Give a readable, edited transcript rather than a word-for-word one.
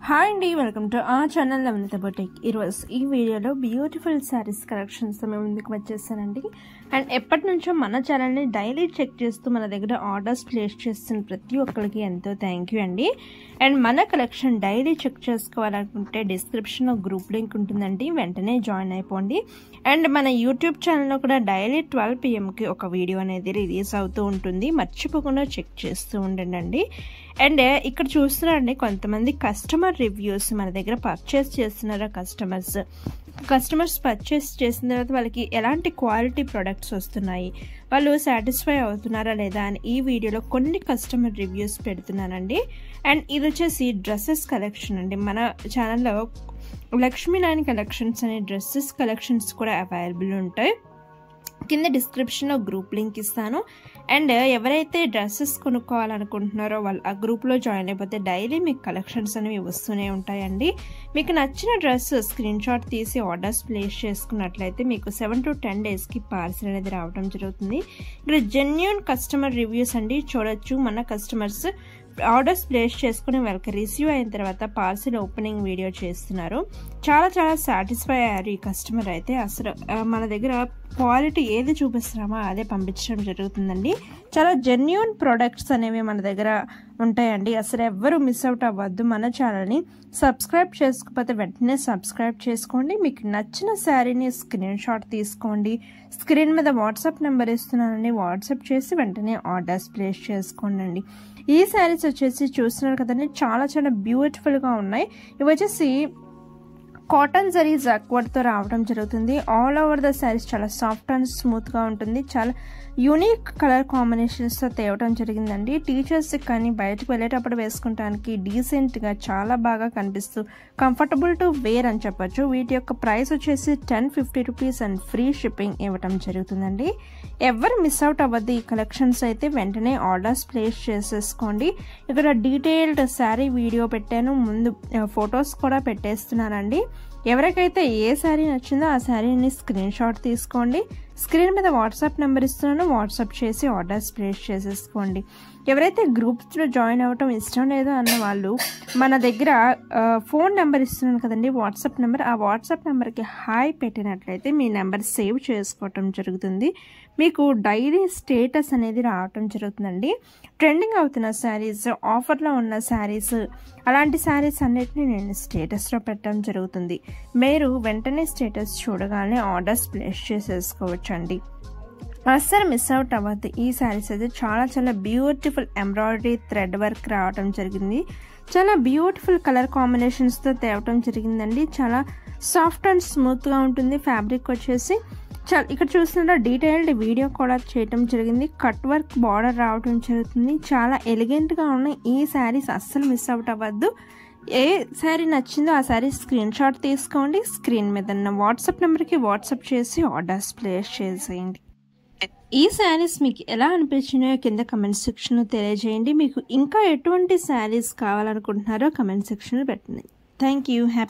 Hi అండి, welcome to ఆ channel నవనీత boutique. ఈరోజు ఈ వీడియోలో బ్యూటిఫుల్ శారీస్ కలెక్షన్స్తో మేము ముందుకు వచ్చేసానండి. అండ్ ఎప్పటి నుంచో మన ఛానల్ని డైలీ చెక్ చేస్తూ మన దగ్గర ఆర్డర్స్ ప్లేస్ చేస్తున్న ప్రతి ఒక్కరికి ఎంతో థ్యాంక్ యూ అండి. అండ్ మన కలెక్షన్ డైలీ చెక్ చేసుకోవాలనుకుంటే డిస్క్రిప్షన్లో గ్రూప్ లింక్ ఉంటుందండి, వెంటనే జాయిన్ అయిపోండి. అండ్ మన యూట్యూబ్ ఛానల్లో కూడా డైలీ 12 PM ఒక వీడియో అనేది రిలీజ్ అవుతూ ఉంటుంది, మర్చిపోకుండా చెక్ చేస్తూ ఉండండి. అండ్ ఇక్కడ చూస్తున్నారండి, కొంతమంది కస్టమర్ రివ్యూస్ మన దగ్గర పర్చేస్ చేస్తున్నారా. కస్టమర్స్ పర్చేస్ చేసిన తర్వాత వాళ్ళకి ఎలాంటి క్వాలిటీ ప్రొడక్ట్స్ వస్తున్నాయి, వాళ్ళు సాటిస్ఫై అవుతున్నారా లేదా అని ఈ వీడియోలో కొన్ని కస్టమర్ రివ్యూస్ పెడుతున్నానండి. అండ్ ఇది వచ్చేసి డ్రెస్సెస్ కలెక్షన్ అండి. మన ఛానల్లో లక్ష్మీనారాయణ కలెక్షన్స్ అనే డ్రెస్సెస్ కలెక్షన్స్ కూడా అవైలబుల్ ఉంటాయి. కింద డిస్క్రిప్షన్లో గ్రూప్ లింక్ ఇస్తాను. అండ్ ఎవరైతే డ్రెస్సెస్ కొనుక్కోవాలనుకుంటున్నారో వాళ్ళు ఆ గ్రూప్లో జాయిన్ అయిపోతే డైలీ మీకు కలెక్షన్స్ అనేవి వస్తూనే ఉంటాయండి. మీకు నచ్చిన డ్రెస్ స్క్రీన్ షాట్ తీసి ఆర్డర్స్ ప్లేస్ చేసుకున్నట్లయితే మీకు 7 to 10 డేస్కి పార్సిల్ అనేది రావడం జరుగుతుంది. ఇక్కడ జెన్యూన్ కస్టమర్ రివ్యూస్ అండి, చూడొచ్చు. మన కస్టమర్స్ ఆర్డర్స్ ప్లేస్ చేసుకుని వాళ్ళకి రిసీవ్ అయిన తర్వాత పార్సిల్ ఓపెనింగ్ వీడియో చేస్తున్నారు. చాలా సాటిస్ఫై అయ్యారు ఈ కస్టమర్ అయితే. అసలు మన దగ్గర క్వాలిటీ ఏది చూపిస్తున్నామో అదే పంపించడం జరుగుతుందండి. చాలా జెన్యూన్ ప్రొడక్ట్స్ అనేవి మన దగ్గర ఉంటాయండి. అసలు ఎవ్వరూ మిస్ అవుట్ అవ్వద్దు. మన ఛానల్ని సబ్స్క్రైబ్ చేసుకోకపోతే వెంటనే సబ్స్క్రైబ్ చేసుకోండి. మీకు నచ్చిన శారీని స్క్రీన్ షాట్ తీసుకోండి. స్క్రీన్ మీద వాట్సాప్ నెంబర్ ఇస్తున్నానండి, వాట్సాప్ చేసి వెంటనే ఆర్డర్స్ ప్లేస్ చేసుకోండి. ఈ శారీస్ వచ్చేసి చూస్తున్నారు కదండి, చాలా బ్యూటిఫుల్గా ఉన్నాయి. ఇవి వచ్చేసి కాటన్ జరీ జాక్వర్డ్తో రావడం జరుగుతుంది. ఆల్ ఓవర్ ద శారీస్ చాలా సాఫ్ట్ అండ్ స్మూత్గా ఉంటుంది. చాలా యూనిక్ కలర్ కాంబినేషన్స్తో తేవడం జరిగిందండి. టీచర్స్కి కానీ బయటకు వెళ్ళేటప్పుడు వేసుకుంటానికి డీసెంట్గా చాలా బాగా కనిపిస్తూ కంఫర్టబుల్ టు వేర్ అని చెప్పొచ్చు. వీటి యొక్క ప్రైస్ వచ్చేసి 1050 రూపీస్ అండ్ ఫ్రీ షిప్పింగ్ ఇవ్వడం జరుగుతుందండి. ఎవరు మిస్ అవుట్ అవ్వద్దు. ఈ కలెక్షన్స్ అయితే వెంటనే ఆర్డర్స్ ప్లేస్ చేసేసుకోండి. ఇక్కడ డీటెయిల్డ్ శారీ వీడియో పెట్టాను, ముందు ఫొటోస్ కూడా పెట్టేస్తున్నానండి. ఎవరికైతే ఏ శారీ నచ్చిందో ఆ శారీని స్క్రీన్ షాట్ తీసుకోండి. స్క్రీన్ మీద వాట్సాప్ నెంబర్ ఇస్తున్నాను, వాట్సాప్ చేసి ఆర్డర్స్ ప్లేస్ చేసేసుకోండి. ఎవరైతే గ్రూప్స్లో జాయిన్ అవ్వటం ఇష్టం లేదో అన్న వాళ్ళు మన దగ్గర ఫోన్ నెంబర్ ఇస్తున్నాను కదండి, వాట్సాప్ నెంబర్. ఆ వాట్సాప్ నెంబర్కి హాయ్ పెట్టినట్లయితే మీ నెంబర్ సేవ్ చేసుకోవటం జరుగుతుంది. మీకు డైలీ స్టేటస్ అనేది రావటం జరుగుతుందండి. ట్రెండింగ్ అవుతున్న శారీస్, ఆఫర్లో ఉన్న శారీస్, అలాంటి శారీస్ అన్నిటిని నేను స్టేటస్లో పెట్టడం జరుగుతుంది. మీరు వెంటనే స్టేటస్ చూడగానే ఆర్డర్స్ ప్లేస్ చేసేసుకోవచ్చండి. అస్సలు మిస్ అవుట్ అవ్వద్దు. ఈ శారీస్ అయితే చాలా బ్యూటిఫుల్ ఎంబ్రాయిడరీ థ్రెడ్ వర్క్ రావడం జరిగింది. చాలా బ్యూటిఫుల్ కలర్ కాంబినేషన్స్తో తేవటం జరిగిందండి. చాలా సాఫ్ట్ అండ్ స్మూత్గా ఉంటుంది. ఫ్యాబ్రిక్ వచ్చేసి ఇక్కడ చూస్తున్న డీటెయిల్డ్ వీడియో కూడా చేయటం జరిగింది. కట్ వర్క్ బార్డర్ రావడం జరుగుతుంది. చాలా ఎలిగెంట్గా ఉన్నాయి ఈ శారీస్. అస్సలు మిస్ అవుట్ అవ్వద్దు. ఏ శారీ నచ్చిందో ఆ శారీ స్క్రీన్ షాట్ తీసుకోండి. స్క్రీన్ మీద ఉన్న వాట్సాప్ నెంబర్కి వాట్సాప్ చేసి ఆర్డర్స్ ప్లేస్ చేసేయండి. ఈ శారీస్ మీకు ఎలా అనిపించినాయో కింద కమెంట్ సెక్షన్లో తెలియజేయండి. మీకు ఇంకా ఎటువంటి శారీస్ కావాలనుకుంటున్నారో కమెంట్ సెక్షన్లో పెట్టండి. Thank you. హ్యాపీ